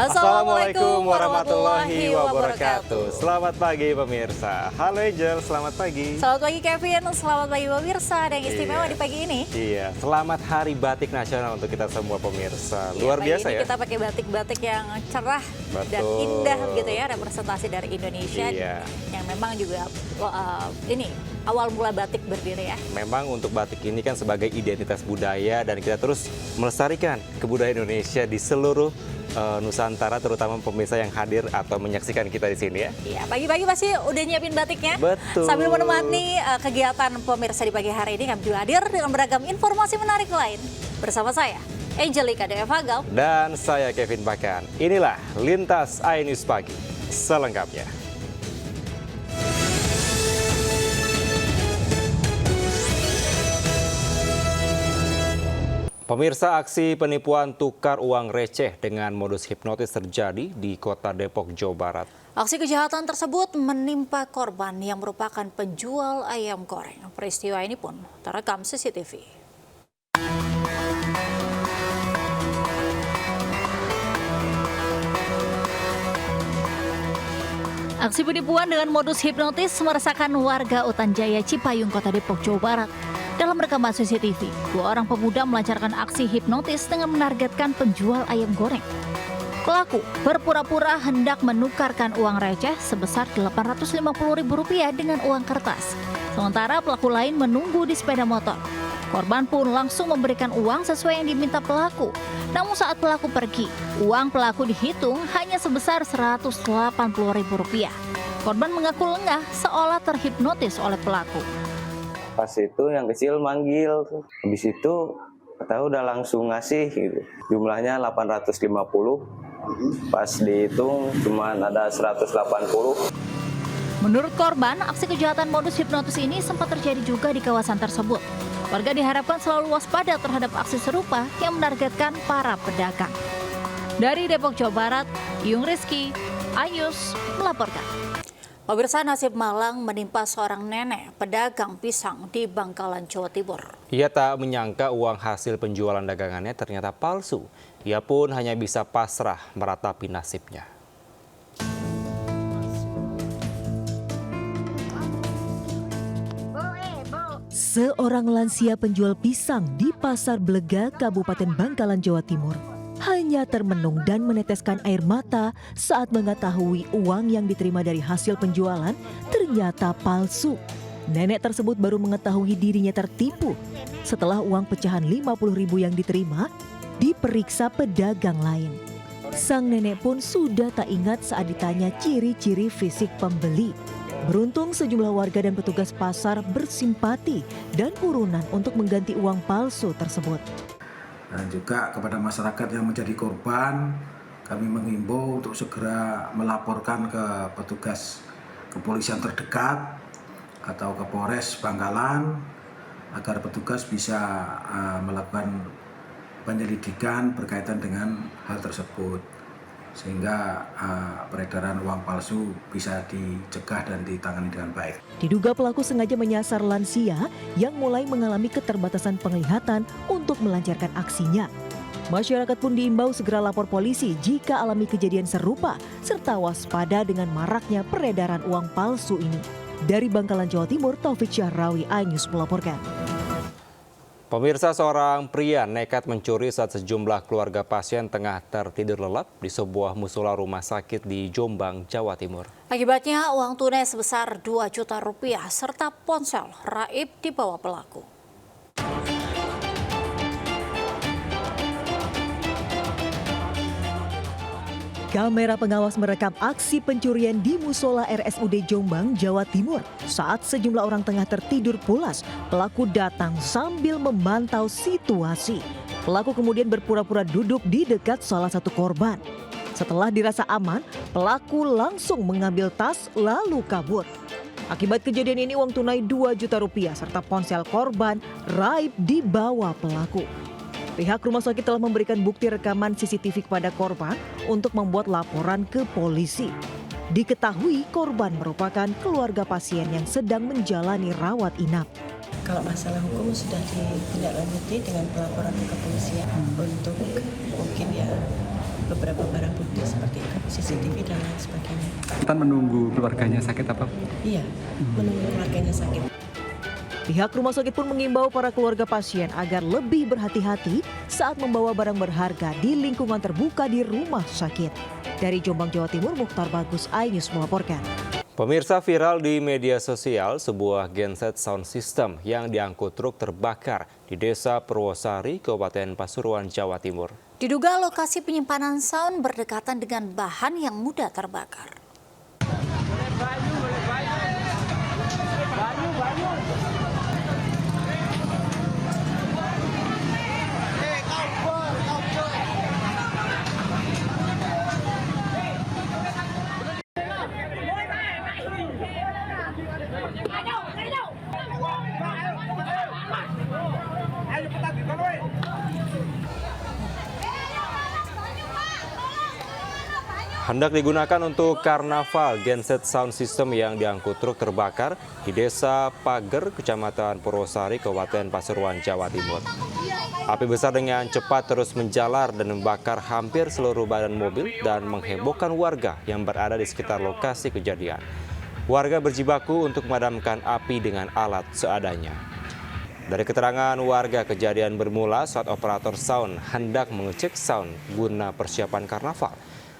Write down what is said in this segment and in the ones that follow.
Assalamualaikum warahmatullahi wabarakatuh. Selamat pagi pemirsa. Halo Angel, selamat pagi. Selamat pagi Kevin, selamat pagi pemirsa. Ada yang istimewa di pagi ini. Iya, selamat Hari Batik Nasional untuk kita semua pemirsa. Luar biasa ini ya. Kita pakai batik-batik yang cerah dan indah gitu ya, representasi dari Indonesia. Yang memang juga ini awal mula batik berdiri ya. Memang untuk batik ini kan sebagai identitas budaya dan kita terus melestarikan kebudayaan Indonesia di seluruh Nusantara, terutama pemirsa yang hadir atau menyaksikan kita di sini ya. Iya, pagi-pagi pasti udah nyiapin batiknya. Betul. Sambil menemani kegiatan pemirsa di pagi hari ini, kami juga hadir dengan beragam informasi menarik lain. Bersama saya, Angelica Devagal. Dan saya Kevin Bakan. Inilah Lintas iNews Pagi selengkapnya. Pemirsa, aksi penipuan tukar uang receh dengan modus hipnotis terjadi di Kota Depok, Jawa Barat. Aksi kejahatan tersebut menimpa korban yang merupakan penjual ayam goreng. Peristiwa ini pun terekam CCTV. Aksi penipuan dengan modus hipnotis meresahkan warga Utan Jaya, Cipayung, Kota Depok, Jawa Barat. Dalam rekaman CCTV, 2 orang pemuda melancarkan aksi hipnotis dengan menargetkan penjual ayam goreng. Pelaku berpura-pura hendak menukarkan uang receh sebesar Rp850.000 dengan uang kertas. Sementara pelaku lain menunggu di sepeda motor. Korban pun langsung memberikan uang sesuai yang diminta pelaku. Namun saat pelaku pergi, uang pelaku dihitung hanya sebesar Rp180.000. Korban mengaku lengah seolah terhipnotis oleh pelaku. Pas itu yang kecil manggil, habis itu tahu udah langsung ngasih gitu. Jumlahnya 850, pas dihitung cuma ada 180. Menurut korban, aksi kejahatan modus hipnotis ini sempat terjadi juga di kawasan tersebut. Warga diharapkan selalu waspada terhadap aksi serupa yang menargetkan para pedagang. Dari Depok, Jawa Barat, Yung Rizky, iNews melaporkan. Pemirsa, nasib malang menimpa seorang nenek pedagang pisang di Bangkalan, Jawa Timur. Ia tak menyangka uang hasil penjualan dagangannya ternyata palsu. Ia pun hanya bisa pasrah meratapi nasibnya. Seorang lansia penjual pisang di Pasar Blega, Kabupaten Bangkalan, Jawa Timur, hanya termenung dan meneteskan air mata saat mengetahui uang yang diterima dari hasil penjualan ternyata palsu. Nenek tersebut baru mengetahui dirinya tertipu setelah uang pecahan Rp50.000 yang diterima diperiksa pedagang lain. Sang nenek pun sudah tak ingat saat ditanya ciri-ciri fisik pembeli. Beruntung sejumlah warga dan petugas pasar bersimpati dan urunan untuk mengganti uang palsu tersebut. Dan juga kepada masyarakat yang menjadi korban, kami mengimbau untuk segera melaporkan ke petugas kepolisian terdekat atau ke Polres Bangkalan agar petugas bisa melakukan penyelidikan berkaitan dengan hal tersebut, sehingga peredaran uang palsu bisa dicegah dan ditangani dengan baik. Diduga pelaku sengaja menyasar lansia yang mulai mengalami keterbatasan penglihatan untuk melancarkan aksinya. Masyarakat pun diimbau segera lapor polisi jika alami kejadian serupa, serta waspada dengan maraknya peredaran uang palsu ini. Dari Bangkalan, Jawa Timur, Taufik Syahrawi, iNews melaporkan. Pemirsa, seorang pria nekat mencuri saat sejumlah keluarga pasien tengah tertidur lelap di sebuah musola rumah sakit di Jombang, Jawa Timur. Akibatnya uang tunai sebesar Rp2 juta serta ponsel raib dibawa pelaku. Kamera pengawas merekam aksi pencurian di musola RSUD Jombang, Jawa Timur. Saat sejumlah orang tengah tertidur pulas, pelaku datang sambil memantau situasi. Pelaku kemudian berpura-pura duduk di dekat salah satu korban. Setelah dirasa aman, pelaku langsung mengambil tas lalu kabur. Akibat kejadian ini uang tunai Rp2 juta serta ponsel korban raib dibawa pelaku. Pihak rumah sakit telah memberikan bukti rekaman CCTV kepada korban untuk membuat laporan ke polisi. Diketahui korban merupakan keluarga pasien yang sedang menjalani rawat inap. Kalau masalah hukum sudah ditindaklanjuti dengan pelaporan ke kepolisian untuk mungkin ya beberapa barang bukti seperti CCTV dan lain sebagainya. Kita menunggu keluarganya sakit apa? Iya, menunggu keluarganya sakit. Pihak rumah sakit pun mengimbau para keluarga pasien agar lebih berhati-hati saat membawa barang berharga di lingkungan terbuka di rumah sakit. Dari Jombang, Jawa Timur, Mukhtar Bagus, iNews melaporkan. Pemirsa, viral di media sosial sebuah genset sound system yang diangkut truk terbakar di Desa Purwosari, Kabupaten Pasuruan, Jawa Timur. Diduga lokasi penyimpanan sound berdekatan dengan bahan yang mudah terbakar. Hendak digunakan untuk karnaval, genset sound system yang diangkut truk terbakar di Desa Pager, Kecamatan Purwosari, Kabupaten Pasuruan, Jawa Timur. Api besar dengan cepat terus menjalar dan membakar hampir seluruh badan mobil dan menghebohkan warga yang berada di sekitar lokasi kejadian. Warga berjibaku untuk memadamkan api dengan alat seadanya. Dari keterangan warga, kejadian bermula saat operator sound hendak mengecek sound guna persiapan karnaval.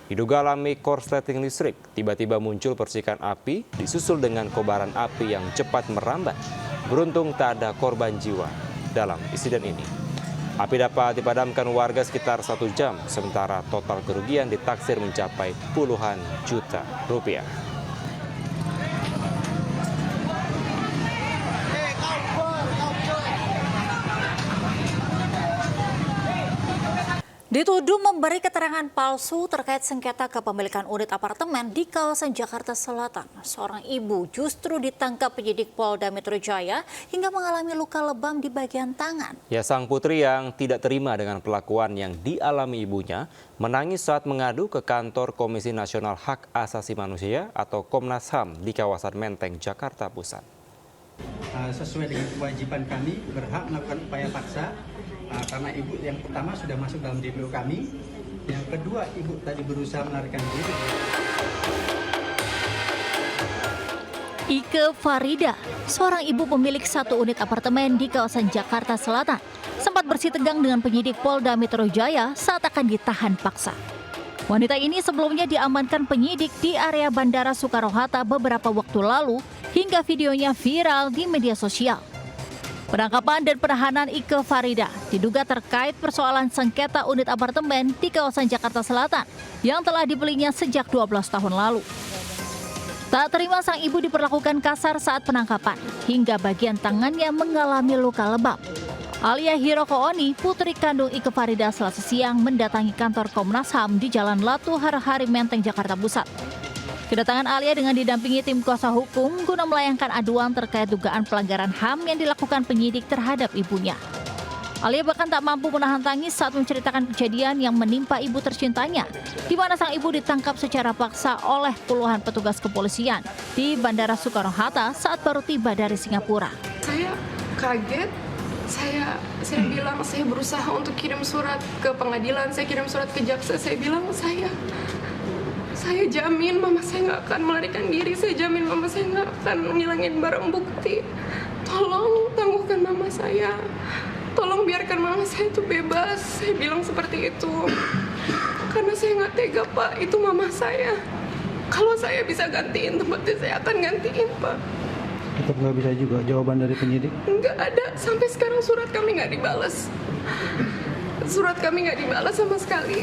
Diduga alami korsleting listrik, tiba-tiba muncul percikan api disusul dengan kobaran api yang cepat merambat. Beruntung tak ada korban jiwa dalam insiden ini. Api dapat dipadamkan warga sekitar 1 jam, sementara total kerugian ditaksir mencapai puluhan juta rupiah. Dituduh memberi keterangan palsu terkait sengketa kepemilikan unit apartemen di kawasan Jakarta Selatan. Seorang ibu justru ditangkap penyidik Polda Metro Jaya hingga mengalami luka lebam di bagian tangan. Ya, sang putri yang tidak terima dengan perlakuan yang dialami ibunya menangis saat mengadu ke kantor Komisi Nasional Hak Asasi Manusia atau Komnas HAM di kawasan Menteng, Jakarta Pusat. Sesuai dengan kewajiban kami berhak melakukan upaya paksa karena ibu yang pertama sudah masuk dalam DPO kami, yang kedua ibu tadi berusaha melarikan diri. Ike Farida, seorang ibu pemilik satu unit apartemen di kawasan Jakarta Selatan, sempat bersitegang dengan penyidik Polda Metro Jaya saat akan ditahan paksa. Wanita ini sebelumnya diamankan penyidik di area Bandara Soekarno-Hatta beberapa waktu lalu hingga videonya viral di media sosial. Penangkapan dan penahanan Ike Farida diduga terkait persoalan sengketa unit apartemen di kawasan Jakarta Selatan yang telah dibelinya sejak 12 tahun lalu. Tak terima, sang ibu diperlakukan kasar saat penangkapan hingga bagian tangannya mengalami luka lebam. Alia Hiroko Oni, putri kandung Ike Farida, Selasa siang mendatangi kantor Komnas HAM di Jalan Latu Harahari, Menteng, Jakarta Pusat. Kedatangan Alia dengan didampingi tim kuasa hukum guna melayangkan aduan terkait dugaan pelanggaran HAM yang dilakukan penyidik terhadap ibunya. Alia bahkan tak mampu menahan tangis saat menceritakan kejadian yang menimpa ibu tercintanya, di mana sang ibu ditangkap secara paksa oleh puluhan petugas kepolisian di Bandara Soekarno-Hatta saat baru tiba dari Singapura. Saya kaget, saya bilang saya berusaha untuk kirim surat ke pengadilan, saya kirim surat ke jaksa, saya bilang saya jamin mama saya nggak akan melarikan diri, saya jamin mama saya nggak akan ngilangin barang bukti. Tolong tangguhkan mama saya, tolong biarkan mama saya itu bebas. Saya bilang seperti itu karena saya nggak tega, Pak, itu mama saya. Kalau saya bisa gantiin tempatnya, saya akan gantiin, Pak. Tetap nggak bisa juga jawaban dari penyidik? Nggak ada, sampai sekarang surat kami nggak dibalas. Surat kami nggak dibalas sama sekali.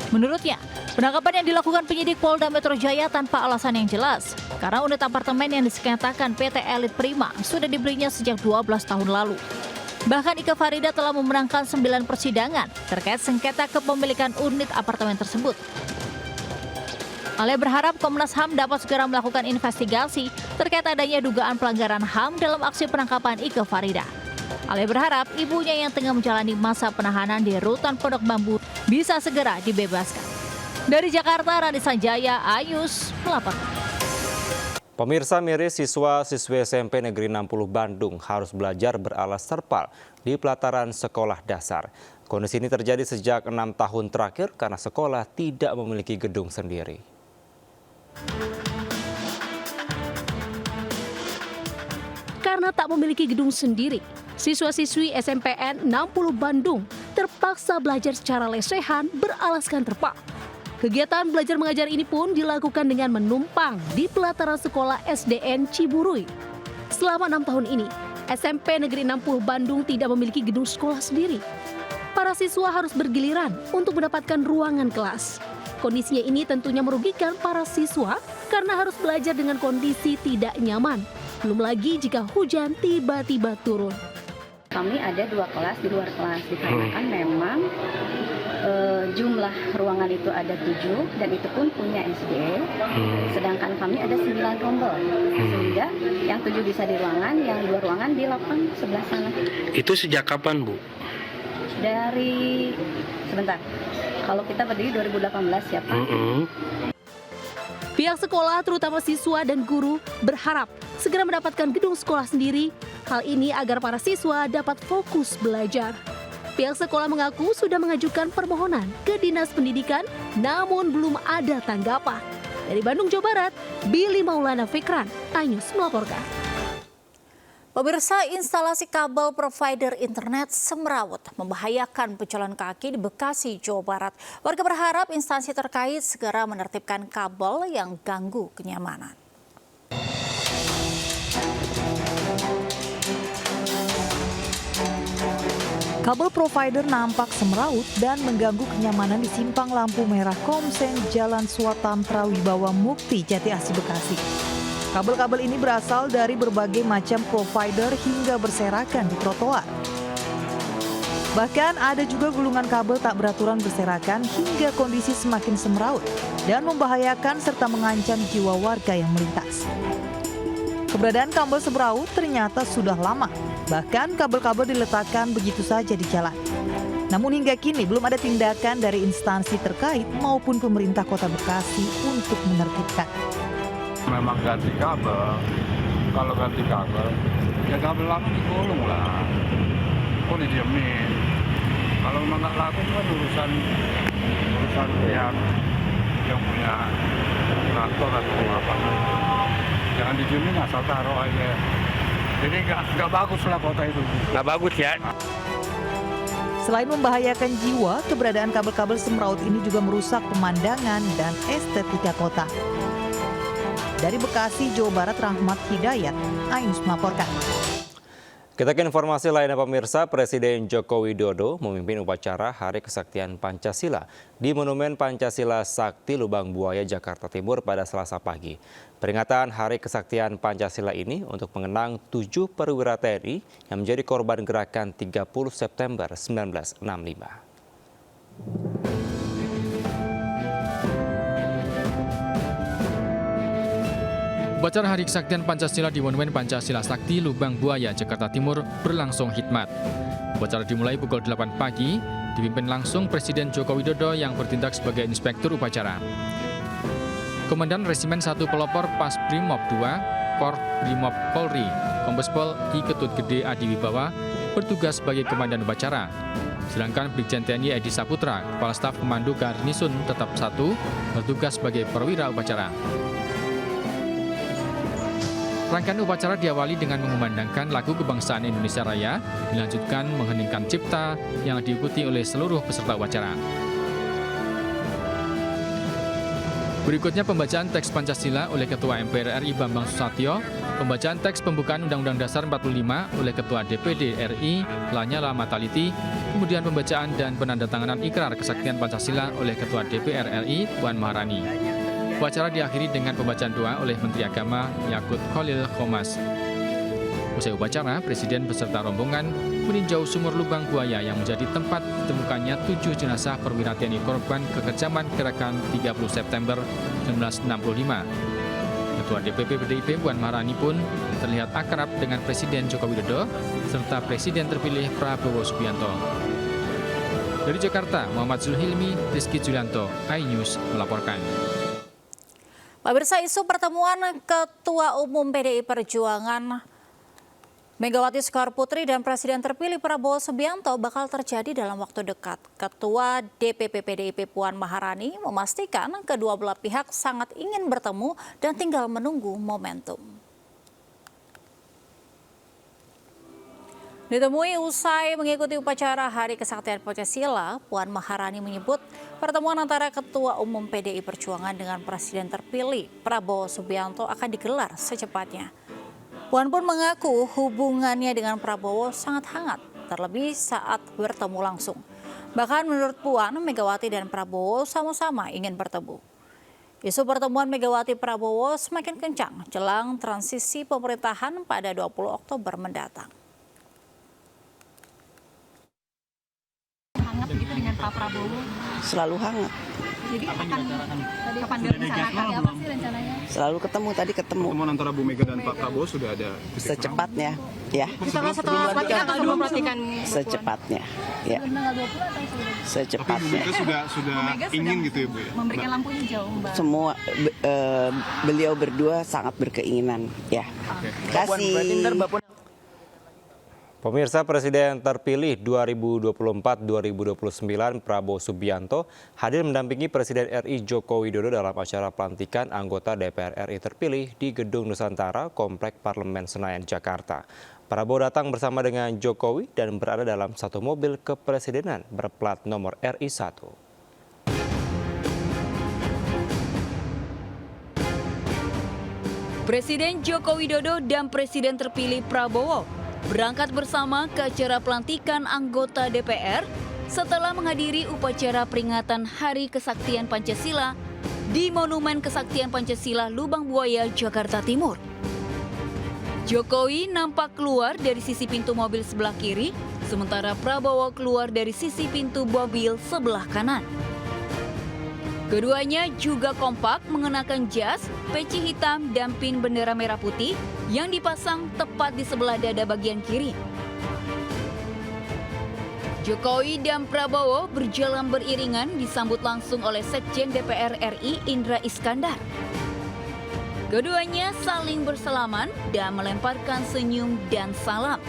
Menurutnya, penangkapan yang dilakukan penyidik Polda Metro Jaya tanpa alasan yang jelas, karena unit apartemen yang disengketakan PT Elite Prima sudah dibelinya sejak 12 tahun lalu. Bahkan Ike Farida telah memenangkan 9 persidangan terkait sengketa kepemilikan unit apartemen tersebut. Alia berharap Komnas HAM dapat segera melakukan investigasi terkait adanya dugaan pelanggaran HAM dalam aksi penangkapan Ike Farida. Alia berharap ibunya yang tengah menjalani masa penahanan di Rutan Pondok Bambu bisa segera dibebaskan. Dari Jakarta, Rani Sanjaya, iNews melaporkan. Pemirsa, miris siswa-siswi SMP Negeri 60 Bandung harus belajar beralas terpal di pelataran sekolah dasar. Kondisi ini terjadi sejak 6 tahun terakhir karena sekolah tidak memiliki gedung sendiri. Karena tak memiliki gedung sendiri, siswa-siswi SMPN 60 Bandung terpaksa belajar secara lesehan beralaskan terpal. Kegiatan belajar mengajar ini pun dilakukan dengan menumpang di pelataran sekolah SDN Ciburui. Selama 6 tahun ini, SMP Negeri 60 Bandung tidak memiliki gedung sekolah sendiri. Para siswa harus bergiliran untuk mendapatkan ruangan kelas. Kondisinya ini tentunya merugikan para siswa karena harus belajar dengan kondisi tidak nyaman. Belum lagi jika hujan tiba-tiba turun. Kami ada 2 kelas di luar kelas, dikarenakan memang jumlah ruangan itu ada 7 dan itu pun punya SDE, sedangkan kami ada 9 rombel, sehingga yang 7 bisa di ruangan, yang 2 ruangan di lapang sebelah sana. Itu sejak kapan, Bu? Dari, sebentar, kalau kita berdiri 2018 ya Pak. Pihak sekolah, terutama siswa dan guru, berharap segera mendapatkan gedung sekolah sendiri. Hal ini agar para siswa dapat fokus belajar. Pihak sekolah mengaku sudah mengajukan permohonan ke Dinas Pendidikan, namun belum ada tanggapan. Dari Bandung, Jawa Barat, Billy Maulana Fikran, iNews melaporkan. Pemirsa, instalasi kabel provider internet semrawut membahayakan pejalan kaki di Bekasi, Jawa Barat. Warga berharap instansi terkait segera menertibkan kabel yang ganggu kenyamanan. Kabel provider nampak semrawut dan mengganggu kenyamanan di simpang lampu merah Komsen Jalan Suatan Prawibawa Mukti, Jati Asih, Bekasi. Kabel-kabel ini berasal dari berbagai macam provider hingga berserakan di trotoar. Bahkan ada juga gulungan kabel tak beraturan berserakan hingga kondisi semakin semrawut dan membahayakan serta mengancam jiwa warga yang melintas. Keberadaan kabel semrawut ternyata sudah lama, bahkan kabel-kabel diletakkan begitu saja di jalan. Namun hingga kini belum ada tindakan dari instansi terkait maupun pemerintah Kota Bekasi untuk menertibkan. Memang ganti kabel, kalau ganti kabel, ya kabel lama digulung lah, kok didiemin. Kalau memang nggak laku kan urusan yang punya kantor atau apa. Jangan didiemin, asal taruh aja. Jadi nggak bagus lah kota itu. Nggak bagus ya. Selain membahayakan jiwa, keberadaan kabel-kabel semrawut ini juga merusak pemandangan dan estetika kota. Dari Bekasi, Jawa Barat, Rahmat Hidayat, iNews melaporkan. Kita ke informasi lainnya pemirsa, Presiden Joko Widodo memimpin upacara Hari Kesaktian Pancasila di Monumen Pancasila Sakti Lubang Buaya, Jakarta Timur pada Selasa pagi. Peringatan Hari Kesaktian Pancasila ini untuk mengenang 7 perwira TNI yang menjadi korban gerakan 30 September 1965. Upacara Hari Kesaktian Pancasila di Monumen Pancasila Sakti Lubang Buaya, Jakarta Timur berlangsung hikmat. Upacara dimulai pukul 8 pagi, dipimpin langsung Presiden Joko Widodo yang bertindak sebagai inspektur upacara. Komandan Resimen 1 Pelopor Pas Brimob 2, Kor Brimob Polri, Kombes Pol I Ketut Gede Adi Wibawa bertugas sebagai komandan upacara. Sedangkan Brigjen TNI Edi Saputra, Kepala Staf Pemandu Garnisun Tetap 1, bertugas sebagai perwira upacara. Rangkaian upacara diawali dengan mengumandangkan lagu kebangsaan Indonesia Raya, dilanjutkan mengheningkan cipta yang diikuti oleh seluruh peserta upacara. Berikutnya pembacaan teks Pancasila oleh Ketua MPR RI Bambang Susatyo, pembacaan teks pembukaan Undang-Undang Dasar 45 oleh Ketua DPD RI Lanyala Mataliti, kemudian pembacaan dan penandatanganan Ikrar Kesaktian Pancasila oleh Ketua DPR RI Puan Maharani. Upacara diakhiri dengan pembacaan doa oleh Menteri Agama Yakut Khalil Qomas. Usai upacara, Presiden beserta rombongan meninjau sumur lubang buaya yang menjadi tempat ditemukannya 7 jenazah perwira TNI korban kekejaman gerakan 30 September 1965. Ketua DPP PDIP Puan Maharani pun terlihat akrab dengan Presiden Joko Widodo serta Presiden terpilih Prabowo Subianto. Dari Jakarta, Muhammad Zulhilmi, Rizky Julianto, iNews melaporkan. Pemirsa, isu pertemuan Ketua Umum PDI Perjuangan Megawati Soekarnoputri dan Presiden terpilih Prabowo Subianto bakal terjadi dalam waktu dekat. Ketua DPP PDIP Puan Maharani memastikan kedua belah pihak sangat ingin bertemu dan tinggal menunggu momentum. Ditemui usai mengikuti upacara Hari Kesaktian Pancasila, Puan Maharani menyebut pertemuan antara Ketua Umum PDI Perjuangan dengan Presiden terpilih Prabowo Subianto akan digelar secepatnya. Puan pun mengaku hubungannya dengan Prabowo sangat hangat, terlebih saat bertemu langsung. Bahkan menurut Puan, Megawati dan Prabowo sama-sama ingin bertemu. Isu pertemuan Megawati Prabowo semakin kencang jelang transisi pemerintahan pada 20 Oktober mendatang. Hangat begitu dengan Pak Prabowo? Selalu hangat. Jadi kapan direncanakan ya, apa sih rencananya? Selalu ketemu, tadi ketemu. Pertemuan antara Bu Mega dan Pak Prabowo sudah ada? Secepatnya, ya. Setelah pelantikan atau sebelum pelantikan? Secepatnya, ya. Secepatnya. Sudah ingin gitu ya, Bu ya? Memberikan lampu hijau, Mbak. Semua beliau berdua sangat berkeinginan, ya. Kasih. Pemirsa, Presiden terpilih 2024-2029 Prabowo Subianto hadir mendampingi Presiden RI Joko Widodo dalam acara pelantikan anggota DPR RI terpilih di Gedung Nusantara, Komplek Parlemen Senayan, Jakarta. Prabowo datang bersama dengan Jokowi dan berada dalam satu mobil kepresidenan berplat nomor RI 1. Presiden Joko Widodo dan Presiden terpilih Prabowo berangkat bersama ke acara pelantikan anggota DPR setelah menghadiri upacara peringatan Hari Kesaktian Pancasila di Monumen Kesaktian Pancasila Lubang Buaya, Jakarta Timur. Jokowi nampak keluar dari sisi pintu mobil sebelah kiri, sementara Prabowo keluar dari sisi pintu mobil sebelah kanan. Keduanya juga kompak mengenakan jas, peci hitam, dan pin bendera merah putih yang dipasang tepat di sebelah dada bagian kiri. Jokowi dan Prabowo berjalan beriringan disambut langsung oleh Sekjen DPR RI Indra Iskandar. Keduanya saling bersalaman dan melemparkan senyum dan salam.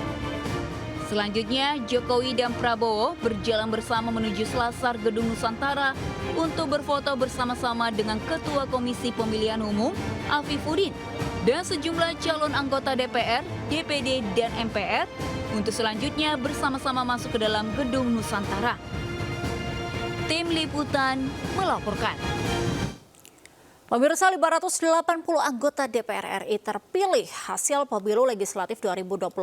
Selanjutnya, Jokowi dan Prabowo berjalan bersama menuju selasar Gedung Nusantara untuk berfoto bersama-sama dengan Ketua Komisi Pemilihan Umum, Afifuddin, dan sejumlah calon anggota DPR, DPD, dan MPR untuk selanjutnya bersama-sama masuk ke dalam Gedung Nusantara. Tim Liputan melaporkan. Pemirsa, 580 anggota DPR RI terpilih hasil pemilu legislatif 2024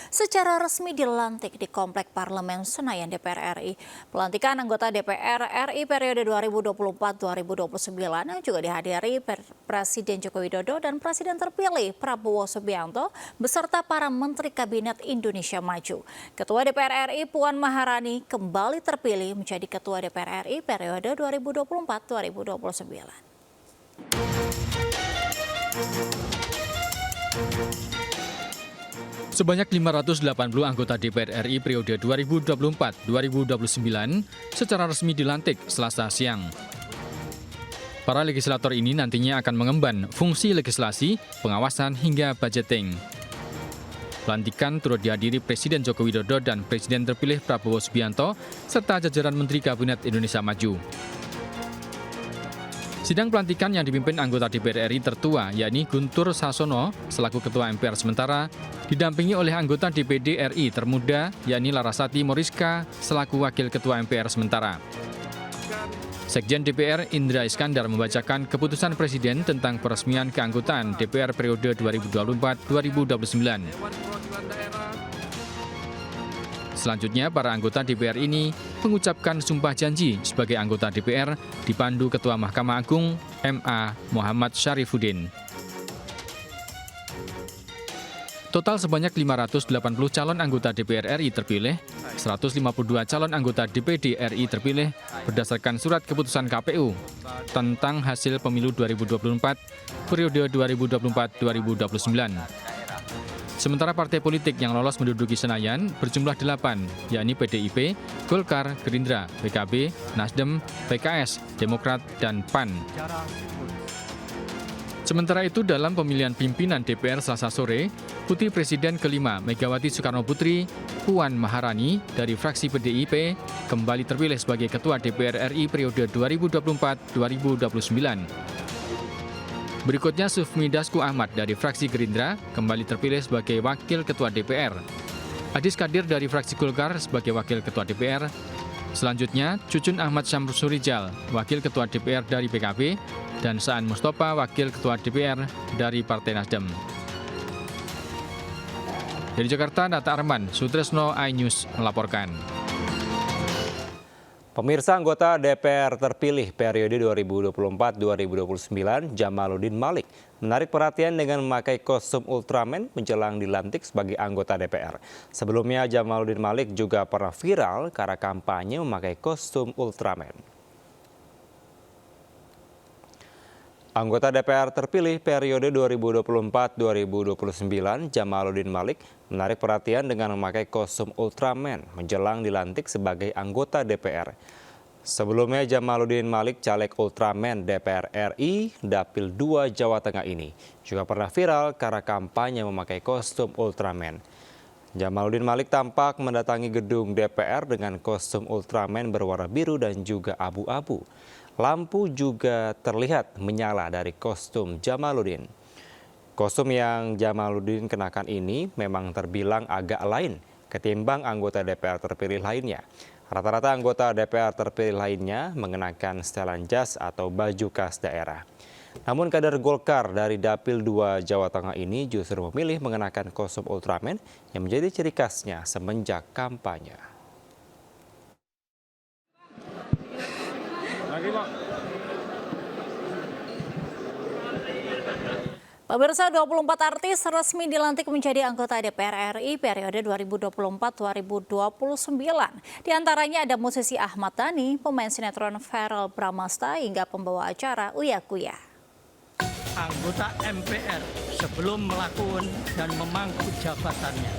secara resmi dilantik di Komplek Parlemen Senayan DPR RI. Pelantikan anggota DPR RI periode 2024-2029 juga dihadiri Presiden Joko Widodo dan Presiden terpilih Prabowo Subianto beserta para Menteri Kabinet Indonesia Maju. Ketua DPR RI Puan Maharani kembali terpilih menjadi Ketua DPR RI periode 2024-2029. Sebanyak 580 anggota DPR RI periode 2024-2029 secara resmi dilantik Selasa siang. Para legislator ini nantinya akan mengemban fungsi legislasi, pengawasan hingga budgeting. Pelantikan turut dihadiri Presiden Joko Widodo dan Presiden terpilih Prabowo Subianto serta jajaran Menteri Kabinet Indonesia Maju. Sidang pelantikan yang dipimpin anggota DPR RI tertua, yakni Guntur Sasono selaku Ketua MPR sementara, didampingi oleh anggota DPD RI termuda, yakni Larasati Moriska selaku Wakil Ketua MPR sementara. Sekjen DPR Indra Iskandar membacakan keputusan Presiden tentang peresmian keanggotaan DPR periode 2024-2029. Selanjutnya, para anggota DPR ini mengucapkan sumpah janji sebagai anggota DPR dipandu Ketua Mahkamah Agung MA Muhammad Syarifuddin. Total sebanyak 580 calon anggota DPR RI terpilih, 152 calon anggota DPD RI terpilih berdasarkan surat keputusan KPU tentang hasil pemilu 2024 periode 2024-2029. Sementara partai politik yang lolos menduduki Senayan berjumlah 8, yakni PDIP, Golkar, Gerindra, PKB, Nasdem, PKS, Demokrat, dan PAN. Sementara itu dalam pemilihan pimpinan DPR Selasa sore, Putri Presiden kelima Megawati Soekarno Putri, Puan Maharani dari fraksi PDIP kembali terpilih sebagai Ketua DPR RI periode 2024-2029. Berikutnya Sufmi Dasko Ahmad dari fraksi Gerindra kembali terpilih sebagai Wakil Ketua DPR. Adis Kadir dari fraksi Golkar sebagai Wakil Ketua DPR. Selanjutnya, Cucun Ahmad Syamsurijal, Wakil Ketua DPR dari PKB, dan Saan Mustafa, Wakil Ketua DPR dari Partai Nasdem. Dari Jakarta, Nata Arman, Sutresno, iNews melaporkan. Pemirsa, anggota DPR terpilih periode 2024-2029 Jamaluddin Malik menarik perhatian dengan memakai kostum Ultraman menjelang dilantik sebagai anggota DPR. Sebelumnya Jamaluddin Malik juga pernah viral karena kampanye memakai kostum Ultraman. Anggota DPR terpilih periode 2024-2029 Jamaluddin Malik menarik perhatian dengan memakai kostum Ultraman menjelang dilantik sebagai anggota DPR. Sebelumnya Jamaluddin Malik, caleg Ultraman DPR RI Dapil 2 Jawa Tengah ini juga pernah viral karena kampanye memakai kostum Ultraman. Jamaluddin Malik tampak mendatangi gedung DPR dengan kostum Ultraman berwarna biru dan juga abu-abu. Lampu juga terlihat menyala dari kostum Jamaluddin. Kostum yang Jamaluddin kenakan ini memang terbilang agak lain ketimbang anggota DPR terpilih lainnya. Rata-rata anggota DPR terpilih lainnya mengenakan setelan jas atau baju khas daerah. Namun kader Golkar dari Dapil 2 Jawa Tengah ini justru memilih mengenakan kostum Ultraman yang menjadi ciri khasnya semenjak kampanye. Pemirsa, 24 artis resmi dilantik menjadi anggota DPR RI periode 2024-2029. Di antaranya ada musisi Ahmad Dhani, pemain sinetron Verrell Bramasta, hingga pembawa acara Uya Kuya. Anggota MPR sebelum melakukan dan memangku jabatannya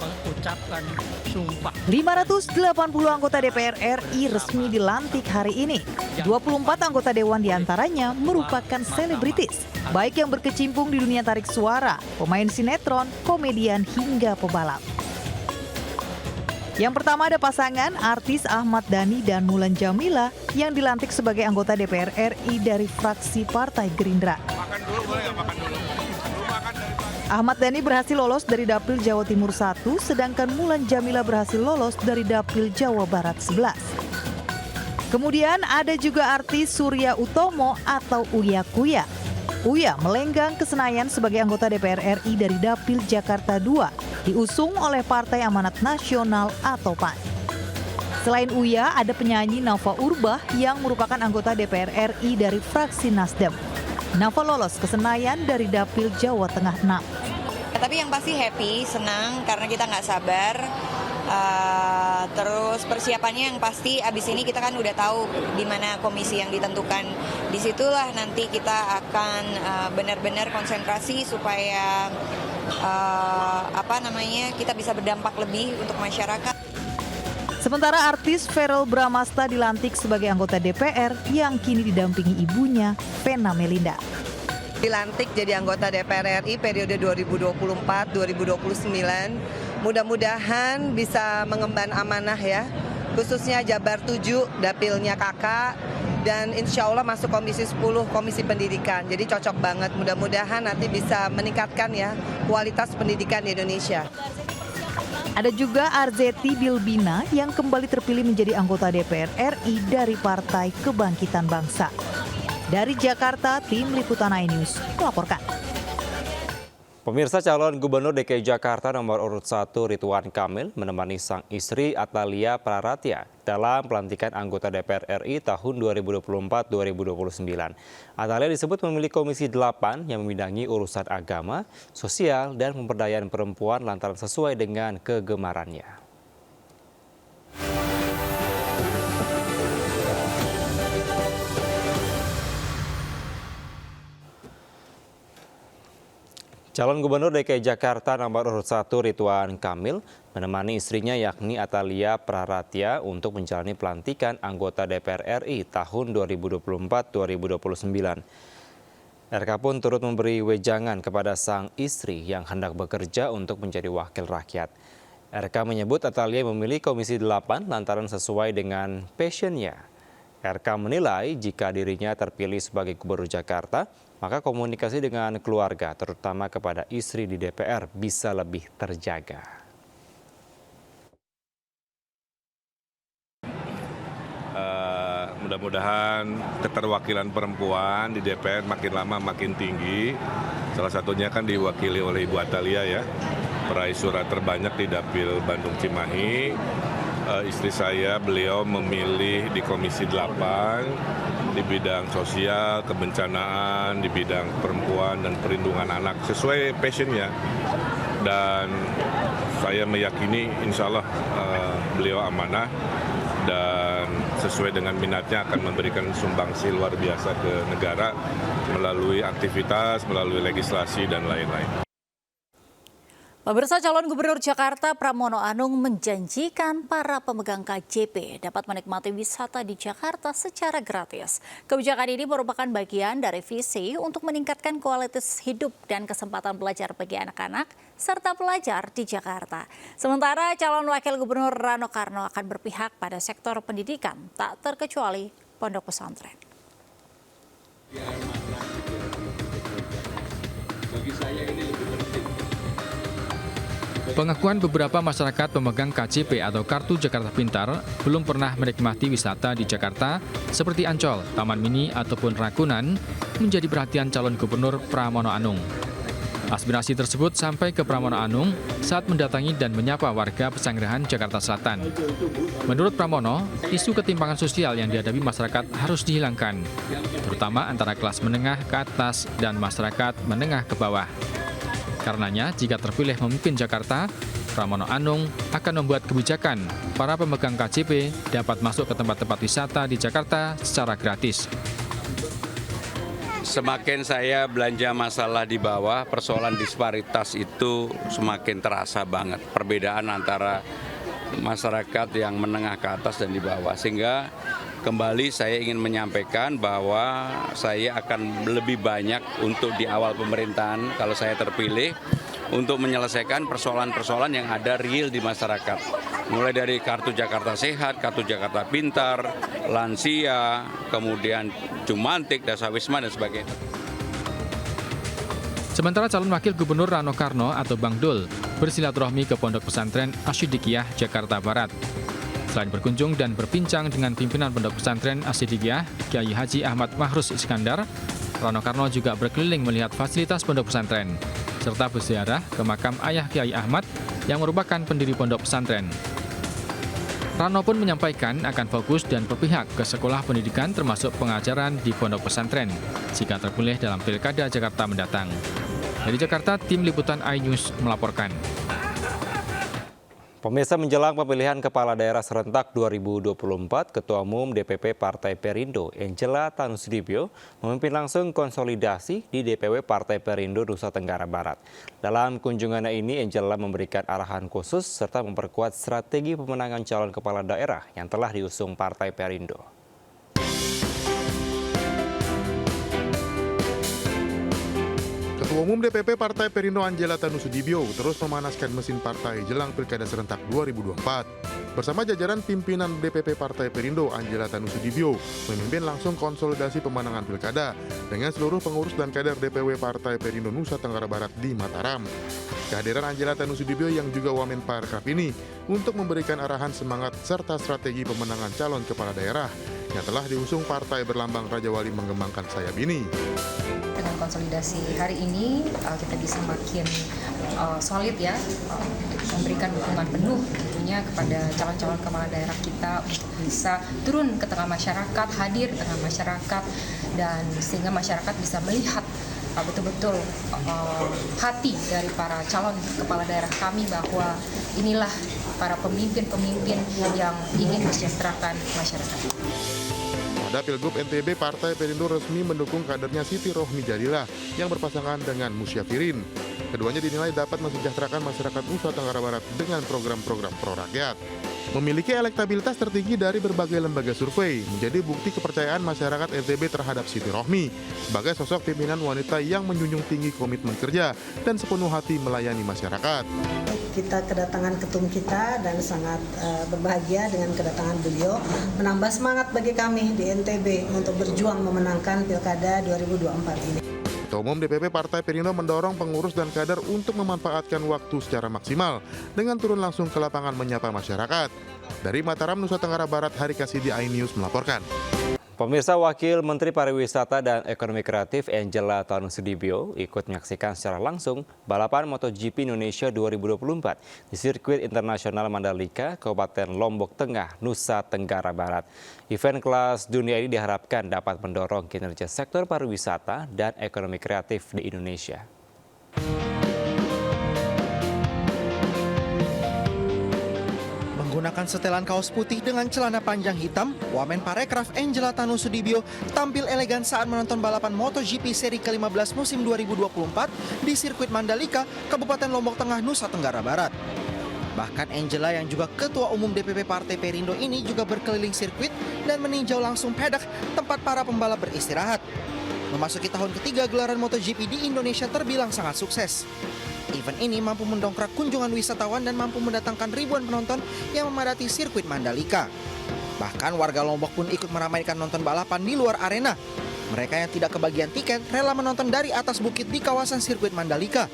mengucapkan sumpah. 580 anggota DPR RI resmi dilantik hari ini. 24 anggota dewan diantaranya merupakan selebritis, baik yang berkecimpung di dunia tarik suara, pemain sinetron, komedian, hingga pebalap. Yang pertama ada pasangan artis Ahmad Dhani dan Mulan Jamila yang dilantik sebagai anggota DPR RI dari fraksi Partai Gerindra. Ahmad Dhani berhasil lolos dari Dapil Jawa Timur 1, sedangkan Mulan Jamila berhasil lolos dari Dapil Jawa Barat 11. Kemudian ada juga artis Surya Utomo atau Uya Kuya. Uya melenggang ke Senayan sebagai anggota DPR RI dari Dapil Jakarta 2, diusung oleh Partai Amanat Nasional atau PAN. Selain Uya, ada penyanyi Nafa Urbah yang merupakan anggota DPR RI dari fraksi Nasdem. Nafa lolos ke Senayan dari Dapil Jawa Tengah 6. Tapi yang pasti happy, senang karena kita nggak sabar. Terus persiapannya yang pasti abis ini kita kan udah tahu di mana komisi yang ditentukan. Disitulah nanti kita akan benar-benar konsentrasi supaya kita bisa berdampak lebih untuk masyarakat. Sementara artis Verrell Bramasta dilantik sebagai anggota DPR yang kini didampingi ibunya, Vena Melinda. Dilantik jadi anggota DPR RI periode 2024-2029. Mudah-mudahan bisa mengemban amanah ya, khususnya Jabar 7, dapilnya kakak, dan insya Allah masuk komisi 10, komisi pendidikan. Jadi cocok banget, mudah-mudahan nanti bisa meningkatkan ya kualitas pendidikan di Indonesia. Ada juga Arzetti Bilbina yang kembali terpilih menjadi anggota DPR RI dari Partai Kebangkitan Bangsa. Dari Jakarta, tim Liputan iNews melaporkan. Pemirsa, calon Gubernur DKI Jakarta nomor urut 1 Ridwan Kamil menemani sang istri Atalia Praratia dalam pelantikan anggota DPR RI tahun 2024-2029. Atalia disebut memiliki Komisi 8 yang membidangi urusan agama, sosial, dan pemberdayaan perempuan lantaran sesuai dengan kegemarannya. Calon Gubernur DKI Jakarta nomor urut 1 Ridwan Kamil menemani istrinya yakni Atalia Praratia untuk menjalani pelantikan anggota DPR RI tahun 2024-2029. RK pun turut memberi wejangan kepada sang istri yang hendak bekerja untuk menjadi wakil rakyat. RK menyebut Atalia memilih Komisi 8 lantaran sesuai dengan passionnya. RK menilai jika dirinya terpilih sebagai Gubernur Jakarta, maka komunikasi dengan keluarga, terutama kepada istri di DPR, bisa lebih terjaga. Mudah-mudahan keterwakilan perempuan di DPR makin lama makin tinggi. Salah satunya kan diwakili oleh Ibu Atalia ya, peraih suara terbanyak di Dapil Bandung Cimahi. Istri saya, beliau memilih di Komisi 8 di bidang sosial, kebencanaan, di bidang perempuan dan perlindungan anak sesuai passionnya. Dan saya meyakini insya Allah beliau amanah dan sesuai dengan minatnya akan memberikan sumbangsi luar biasa ke negara melalui aktivitas, melalui legislasi dan lain-lain. Pemirsa, calon Gubernur Jakarta Pramono Anung menjanjikan para pemegang KJP dapat menikmati wisata di Jakarta secara gratis. Kebijakan ini merupakan bagian dari visi untuk meningkatkan kualitas hidup dan kesempatan belajar bagi anak-anak serta pelajar di Jakarta. Sementara calon Wakil Gubernur Rano Karno akan berpihak pada sektor pendidikan, tak terkecuali pondok pesantren. Bagi saya ini lebih penting. Pengakuan beberapa masyarakat pemegang KJP atau Kartu Jakarta Pintar belum pernah menikmati wisata di Jakarta seperti Ancol, Taman Mini, ataupun Ragunan menjadi perhatian calon Gubernur Pramono Anung. Aspirasi tersebut sampai ke Pramono Anung saat mendatangi dan menyapa warga Pesanggerahan Jakarta Selatan. Menurut Pramono, isu ketimpangan sosial yang dihadapi masyarakat harus dihilangkan, terutama antara kelas menengah ke atas dan masyarakat menengah ke bawah. Karenanya, jika terpilih memimpin Jakarta, Pramono Anung akan membuat kebijakan para pemegang KJP dapat masuk ke tempat-tempat wisata di Jakarta secara gratis. Semakin saya belanja masalah di bawah, persoalan disparitas itu semakin terasa banget. Perbedaan antara masyarakat yang menengah ke atas dan di bawah. Sehingga kembali saya ingin menyampaikan bahwa saya akan lebih banyak untuk di awal pemerintahan kalau saya terpilih untuk menyelesaikan persoalan-persoalan yang ada real di masyarakat. Mulai dari Kartu Jakarta Sehat, Kartu Jakarta Pintar, lansia, kemudian Jumantik, Dasar Wisma, dan sebagainya. Sementara calon Wakil Gubernur Rano Karno atau Bang Dul bersilaturahmi ke Pondok Pesantren Asyidikiyah, Jakarta Barat. Selain berkunjung dan berbincang dengan pimpinan Pondok Pesantren Asyidikiyah, Kiai Haji Ahmad Mahrus Iskandar, Rano Karno juga berkeliling melihat fasilitas Pondok Pesantren, serta berziarah ke makam ayah Kiai Ahmad yang merupakan pendiri Pondok Pesantren. Rano pun menyampaikan akan fokus dan berpihak ke sekolah pendidikan termasuk pengajaran di Pondok Pesantren jika terpilih dalam Pilkada Jakarta mendatang. Dari Jakarta, Tim Liputan iNews melaporkan. Pemirsa, menjelang pemilihan Kepala Daerah Serentak 2024, Ketua Umum DPP Partai Perindo, Angela Tanusudibyo, memimpin langsung konsolidasi di DPW Partai Perindo Nusa Tenggara Barat. Dalam kunjungannya ini, Angela memberikan arahan khusus serta memperkuat strategi pemenangan calon kepala daerah yang telah diusung Partai Perindo. Ketua Umum DPP Partai Perindo Angela Tanusudibyo terus memanaskan mesin partai jelang Pilkada Serentak 2024. Bersama jajaran pimpinan DPP Partai Perindo, Angela Tanusudibyo memimpin langsung konsolidasi pemenangan Pilkada dengan seluruh pengurus dan kader DPW Partai Perindo Nusa Tenggara Barat di Mataram. Kehadiran Angela Tanusudibyo yang juga Wamen Parekraf ini untuk memberikan arahan semangat serta strategi pemenangan calon kepala daerah yang telah diusung partai berlambang Raja Wali mengembangkan sayap ini. Dengan konsolidasi hari ini kita bisa makin solid ya, memberikan dukungan penuh tentunya kepada calon-calon kepala daerah kita untuk bisa turun ke tengah masyarakat, hadir di tengah masyarakat, dan sehingga masyarakat bisa melihat betul-betul hati dari para calon kepala daerah kami bahwa inilah para pemimpin-pemimpin yang ingin mensejahterakan masyarakat. Pada Pilgub NTB, Partai Perindo resmi mendukung kadernya Siti Rohmi Jadilah yang berpasangan dengan Musyafirin. Keduanya dinilai dapat mensejahterakan masyarakat Nusa Tenggara Barat dengan program-program pro rakyat. Memiliki elektabilitas tertinggi dari berbagai lembaga survei, menjadi bukti kepercayaan masyarakat NTB terhadap Siti Rohmi sebagai sosok pimpinan wanita yang menjunjung tinggi komitmen kerja dan sepenuh hati melayani masyarakat. Kita kedatangan ketum kita dan sangat berbahagia dengan kedatangan beliau, menambah semangat bagi kami di NTB untuk berjuang memenangkan Pilkada 2024 ini. Ketua Umum DPP Partai Perindo mendorong pengurus dan kader untuk memanfaatkan waktu secara maksimal dengan turun langsung ke lapangan menyapa masyarakat. Dari Mataram, Nusa Tenggara Barat, Hari Kasidi, iNews melaporkan. Pemirsa, Wakil Menteri Pariwisata dan Ekonomi Kreatif Angela Tanusudibio ikut menyaksikan secara langsung balapan MotoGP Indonesia 2024 di sirkuit internasional Mandalika, Kabupaten Lombok Tengah, Nusa Tenggara Barat. Event kelas dunia ini diharapkan dapat mendorong kinerja sektor pariwisata dan ekonomi kreatif di Indonesia. Menggunakan setelan kaos putih dengan celana panjang hitam, Wamen Parekraf Angela Tanusudibio tampil elegan saat menonton balapan MotoGP seri ke-15 musim 2024 di sirkuit Mandalika, Kabupaten Lombok Tengah, Nusa Tenggara Barat. Bahkan Angela yang juga Ketua Umum DPP Partai Perindo ini juga berkeliling sirkuit dan meninjau langsung paddock tempat para pembalap beristirahat. Memasuki tahun ketiga gelaran MotoGP di Indonesia terbilang sangat sukses. Event ini mampu mendongkrak kunjungan wisatawan dan mampu mendatangkan ribuan penonton yang memadati sirkuit Mandalika. Bahkan warga Lombok pun ikut meramaikan nonton balapan di luar arena. Mereka yang tidak kebagian tiket rela menonton dari atas bukit di kawasan sirkuit Mandalika.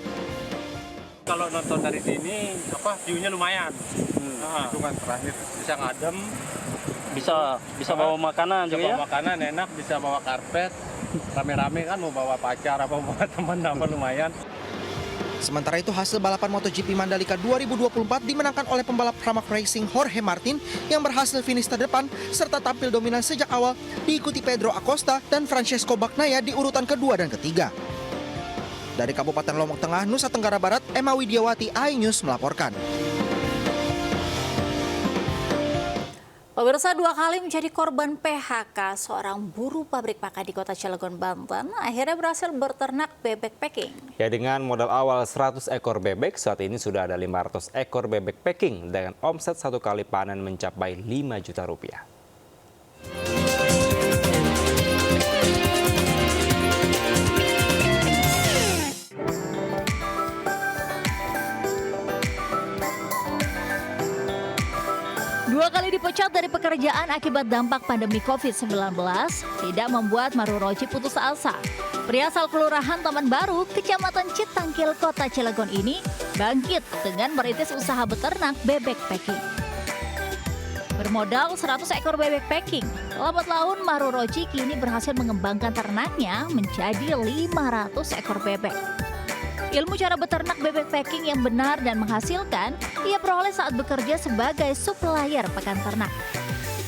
Kalau nonton dari sini, view-nya lumayan. Itu kan terakhir bisa ngadem, bisa bawa makanan juga ya. Bawa makanan enak, bisa bawa karpet. Rame-rame kan mau bawa pacar apa bawa teman apa lumayan. Sementara itu hasil balapan MotoGP Mandalika 2024 dimenangkan oleh pembalap Pramac Racing Jorge Martin yang berhasil finish terdepan serta tampil dominan sejak awal, diikuti Pedro Acosta dan Francesco Bagnaia di urutan kedua dan ketiga. Dari Kabupaten Lombok Tengah, Nusa Tenggara Barat, Emma Widiawati, iNews melaporkan. Pemirsa, 2 kali menjadi korban PHK seorang buruh pabrik pakan di Kota Cilegon, Banten, akhirnya berhasil berternak bebek packing. Ya, dengan modal awal 100 ekor bebek, saat ini sudah ada 500 ekor bebek packing dengan omset 1 kali panen mencapai 5 juta rupiah. Dua kali dipecat dari pekerjaan akibat dampak pandemi COVID-19 tidak membuat Maruroji putus asa. Pria asal Kelurahan Taman Baru, Kecamatan Citangkil, Kota Cilegon ini bangkit dengan merintis usaha beternak bebek packing. Bermodal 100 ekor bebek packing, lambat laun Maruroji kini berhasil mengembangkan ternaknya menjadi 500 ekor bebek. Ilmu cara beternak bebek packing yang benar dan menghasilkan ia peroleh saat bekerja sebagai supplier pakan ternak.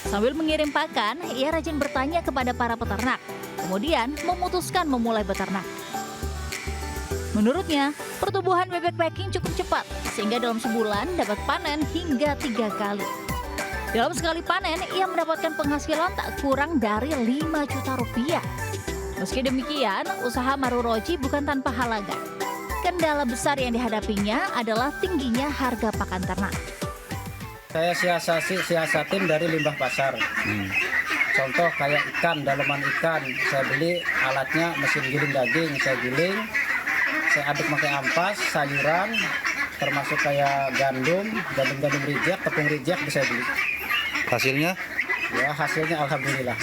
Sambil mengirim pakan, ia rajin bertanya kepada para peternak, kemudian memutuskan memulai beternak. Menurutnya, pertumbuhan bebek packing cukup cepat, sehingga dalam sebulan dapat panen hingga 3 kali. Dalam sekali panen, ia mendapatkan penghasilan tak kurang dari 5 juta rupiah. Meski demikian, usaha Maruroji bukan tanpa halangan. Kendala besar yang dihadapinya adalah tingginya harga pakan ternak. Saya siasatin dari limbah pasar. Contoh kayak ikan, dalaman ikan. Saya beli alatnya, mesin giling daging. Saya giling, saya aduk pakai ampas, sayuran, termasuk kayak gandum reject, tepung reject bisa beli. Hasilnya? Ya, hasilnya alhamdulillah.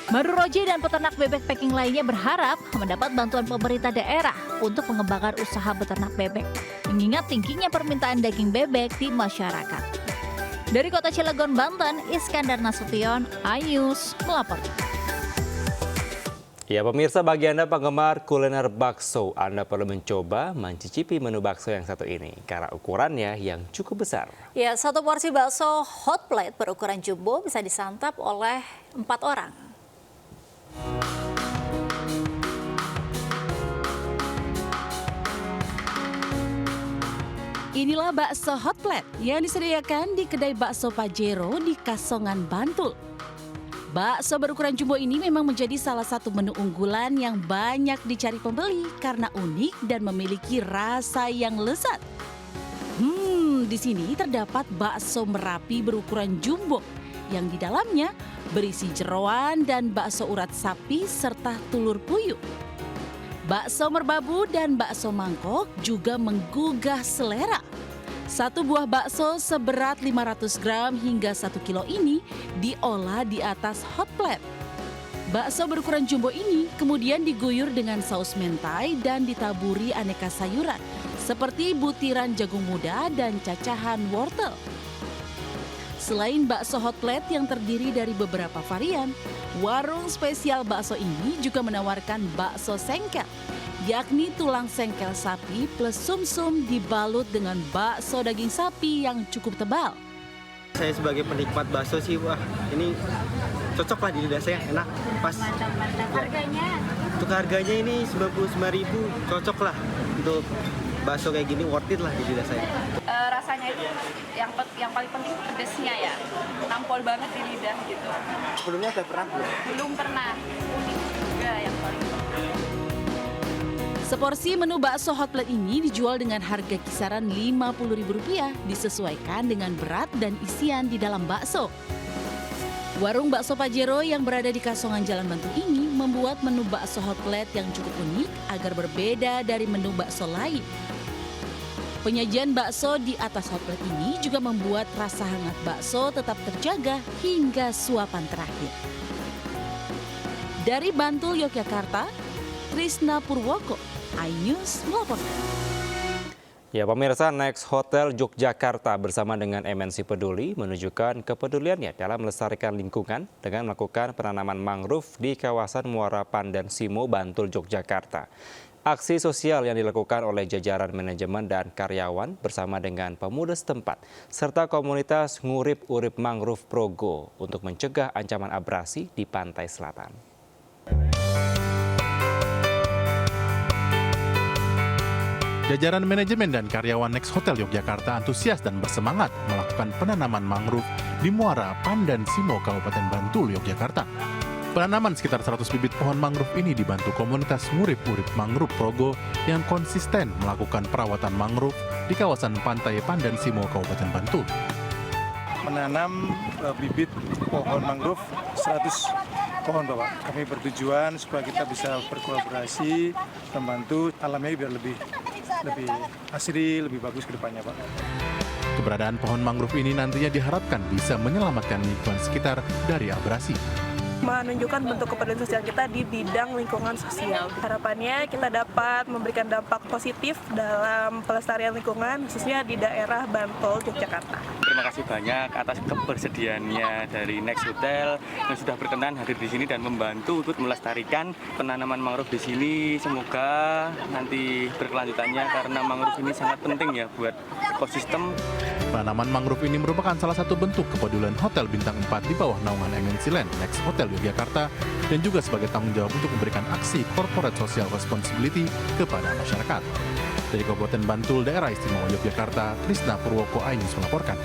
Maruroji dan peternak bebek packing lainnya berharap mendapat bantuan pemerintah daerah untuk mengembangkan usaha beternak bebek, mengingat tingginya permintaan daging bebek di masyarakat. Dari Kota Cilegon, Banten, Iskandar Nasution, iNews melaporkan. Ya, pemirsa, bagi Anda penggemar kuliner bakso, Anda perlu mencoba mencicipi menu bakso yang satu ini karena ukurannya yang cukup besar. Ya, satu porsi bakso hot plate berukuran jumbo bisa disantap oleh 4 orang. Inilah bakso hot plate yang disediakan di kedai bakso Pajero di Kasongan, Bantul. Bakso berukuran jumbo ini memang menjadi salah satu menu unggulan yang banyak dicari pembeli karena unik dan memiliki rasa yang lezat. di sini terdapat bakso Merapi berukuran jumbo yang di dalamnya berisi jeroan dan bakso urat sapi serta telur puyuh. Bakso merbabu dan bakso mangkok juga menggugah selera. Satu buah bakso seberat 500 gram hingga 1 kilo ini diolah di atas hot plate. Bakso berukuran jumbo ini kemudian diguyur dengan saus mentai dan ditaburi aneka sayuran seperti butiran jagung muda dan cacahan wortel. Selain bakso hot plate yang terdiri dari beberapa varian, warung spesial bakso ini juga menawarkan bakso sengkel, yakni tulang sengkel sapi plus sumsum dibalut dengan bakso daging sapi yang cukup tebal. Saya sebagai penikmat bakso sih, wah ini cocok lah di lidah saya, enak, pas. Harganya? Untuk harganya ini 99.000, cocok lah untuk bakso kayak gini, worth it lah di lidah saya. Rasanya itu yang paling penting pedesnya ya, nampol banget di lidah gitu. Sebelumnya udah pernah belum? Belum pernah, unik juga yang paling penting. Seporsi menu bakso hot plate ini dijual dengan harga kisaran Rp50.000 disesuaikan dengan berat dan isian di dalam bakso. Warung bakso Pajero yang berada di Kasongan Jalan Bantul ini membuat menu bakso hot plate yang cukup unik agar berbeda dari menu bakso lain. Penyajian bakso di atas hot plate ini juga membuat rasa hangat bakso tetap terjaga hingga suapan terakhir. Dari Bantul, Yogyakarta, Trisna Purwoko, iNews melaporkan. Ya, pemirsa, Next Hotel Yogyakarta bersama dengan MNC Peduli menunjukkan kepeduliannya dalam melestarikan lingkungan dengan melakukan penanaman mangrove di kawasan Muara Pandan Simo, Bantul, Yogyakarta. Aksi sosial yang dilakukan oleh jajaran manajemen dan karyawan bersama dengan pemuda setempat serta komunitas Ngurip Urip Mangrove Progo untuk mencegah ancaman abrasi di pantai selatan. Jajaran manajemen dan karyawan Next Hotel Yogyakarta antusias dan bersemangat melakukan penanaman mangrove di Muara Pandan Simo, Kabupaten Bantul, Yogyakarta. Penanaman sekitar 100 bibit pohon mangrove ini dibantu komunitas Ngurip Urip Mangrove Progo yang konsisten melakukan perawatan mangrove di kawasan pantai Pandan Simo, Kabupaten Bantul. Menanam bibit pohon mangrove 100 pohon, Bapak. Kami bertujuan supaya kita bisa berkolaborasi, membantu alamnya biar lebih asri, lebih bagus ke depannya, Pak. Keberadaan pohon mangrove ini nantinya diharapkan bisa menyelamatkan lingkungan sekitar dari abrasi. Menunjukkan bentuk kepedulian sosial kita di bidang lingkungan sosial. Harapannya kita dapat memberikan dampak positif dalam pelestarian lingkungan, khususnya di daerah Bantul, Yogyakarta. Terima kasih banyak atas kebersediaannya dari Next Hotel yang sudah berkenan hadir di sini dan membantu untuk melestarikan penanaman mangrove di sini. Semoga nanti berkelanjutannya karena mangrove ini sangat penting ya buat ekosistem. Penanaman mangrove ini merupakan salah satu bentuk kepedulian Hotel Bintang 4 di bawah naungan MNC Land Next Hotel Yogyakarta dan juga sebagai tanggung jawab untuk memberikan aksi corporate social responsibility kepada masyarakat. Dari Kabupaten Bantul, Daerah Istimewa Yogyakarta, Trisna Purwoko, iNews melaporkan.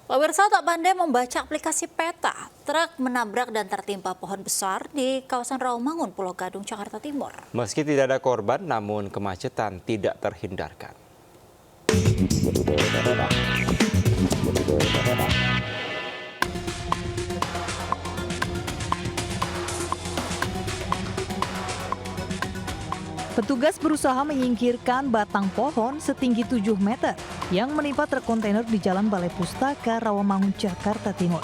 Pemirsa, tak pandai membaca aplikasi peta, truk menabrak dan tertimpa pohon besar di kawasan Rawamangun, Pulau Gadung, Jakarta Timur. Meski tidak ada korban, namun kemacetan tidak terhindarkan. Petugas berusaha menyingkirkan batang pohon setinggi 7 meter yang menimpa truk kontainer di Jalan Balai Pustaka, Rawamangun, Jakarta Timur.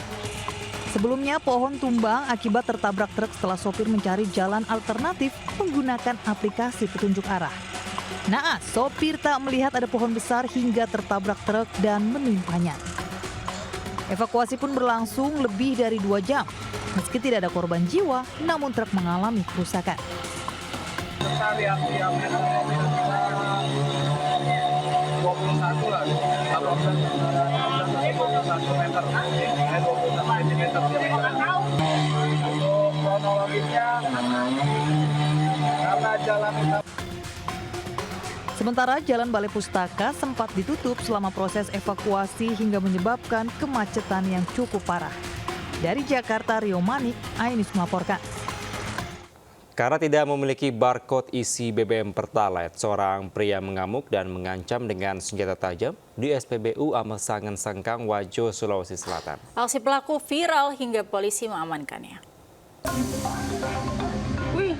Sebelumnya pohon tumbang akibat tertabrak truk setelah sopir mencari jalan alternatif menggunakan aplikasi petunjuk arah. Naas, sopir tak melihat ada pohon besar hingga tertabrak truk dan menimpanya. Evakuasi pun berlangsung lebih dari 2 jam. Meski tidak ada korban jiwa, namun truk mengalami kerusakan. Kita lihat yang meter 21 lah, kalau 21 meter, 21 cm diameternya. Untuk kronologisnya, karena jalan Sementara Jalan Balai Pustaka sempat ditutup selama proses evakuasi hingga menyebabkan kemacetan yang cukup parah. Dari Jakarta, Rio Manik, iNews melaporkan. Karena tidak memiliki barcode isi BBM Pertalite, seorang pria mengamuk dan mengancam dengan senjata tajam di SPBU Amesangan Sengkang, Wajo, Sulawesi Selatan. Aksi pelaku viral hingga polisi mengamankannya. Wih,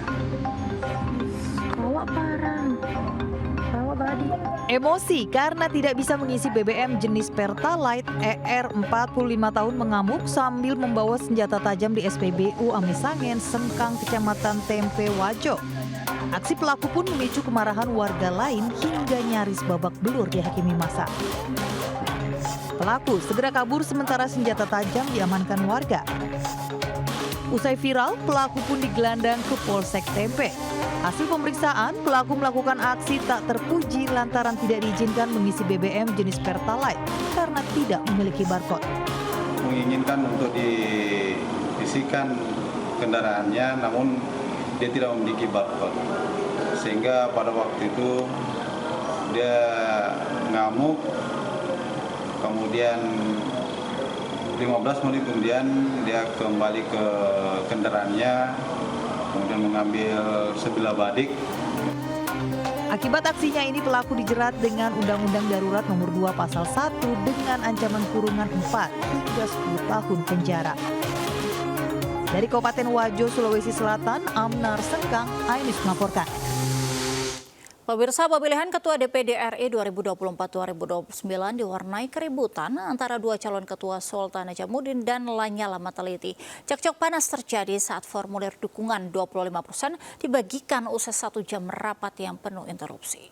bawa parang, bawa badi. Emosi karena tidak bisa mengisi BBM jenis Pertalite, ER 45 tahun mengamuk sambil membawa senjata tajam di SPBU Amesangan Sengkang, Kecamatan Tempe, Wajo. Aksi pelaku pun memicu kemarahan warga lain hingga nyaris babak belur dihakimi massa. Pelaku segera kabur sementara senjata tajam diamankan warga. Usai viral, pelaku pun digelandang ke Polsek Tempe. Hasil pemeriksaan, pelaku melakukan aksi tak terpuji lantaran tidak diizinkan mengisi BBM jenis Pertalite karena tidak memiliki barcode. Menginginkan untuk diisikan kendaraannya, namun dia tidak memiliki barcode. Sehingga pada waktu itu dia ngamuk, kemudian 15 menit kemudian dia kembali ke kendaraannya, kemudian mengambil sebilah badik. Akibat aksinya ini pelaku dijerat dengan Undang-Undang Darurat Nomor 2 Pasal 1 dengan ancaman kurungan 4 hingga 10 tahun penjara. Dari Kabupaten Wajo, Sulawesi Selatan, Amnar Sengkang, Ainus melaporkan. Pemirsa, pemilihan Ketua DPD RI 2024-2029 diwarnai keributan antara dua calon ketua Sultan Najamuddin dan Lanyala Mataliti. Cekcok panas terjadi saat formulir dukungan 25% dibagikan usai 1 jam rapat yang penuh interupsi.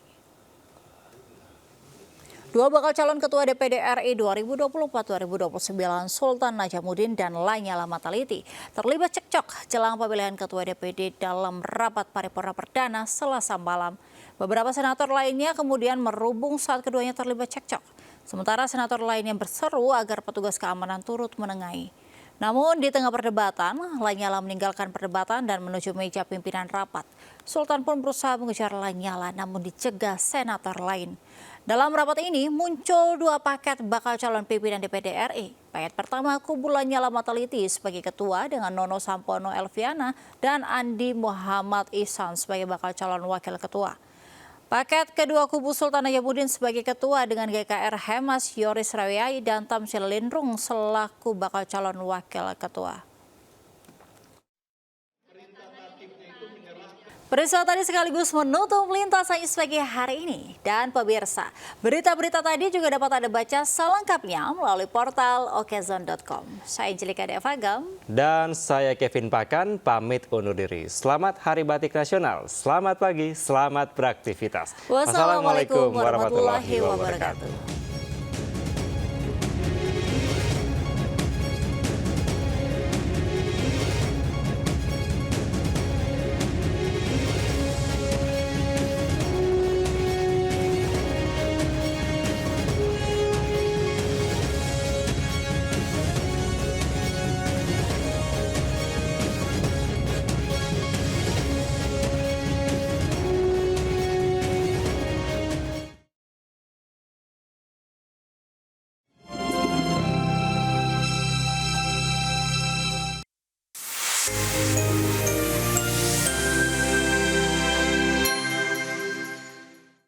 Dua bakal calon Ketua DPD RI 2024-2029 Sultan Najamuddin dan Lanyala Mataliti terlibat cekcok jelang pemilihan Ketua DPD dalam rapat paripurna perdana Selasa malam. Beberapa senator lainnya kemudian merubung saat keduanya terlibat cekcok. Sementara senator lainnya berseru agar petugas keamanan turut menengahi. Namun di tengah perdebatan, Lanyala meninggalkan perdebatan dan menuju meja pimpinan rapat. Sultan pun berusaha mengejar Lanyala namun dicegah senator lain. Dalam rapat ini muncul 2 paket bakal calon pimpinan DPD RI. Paket pertama kubu Lanyala Mataliti sebagai ketua dengan Nono Sampono Elviana dan Andi Muhammad Ihsan sebagai bakal calon wakil ketua. Paket kedua kubu Sultan Najamuddin sebagai ketua dengan GKR Hemas Yoris Rawiai dan Tamsil Lindrung selaku bakal calon wakil ketua. Pemirsa, tadi sekaligus menutup lintasan pagi hari ini. Dan pemirsa, berita-berita tadi juga dapat Anda baca selengkapnya melalui portal okezon.com. Saya Angelika Devagam. Dan saya Kevin Pakan, pamit undur diri. Selamat Hari Batik Nasional, selamat pagi, selamat beraktivitas. Wassalamualaikum warahmatullahi wabarakatuh.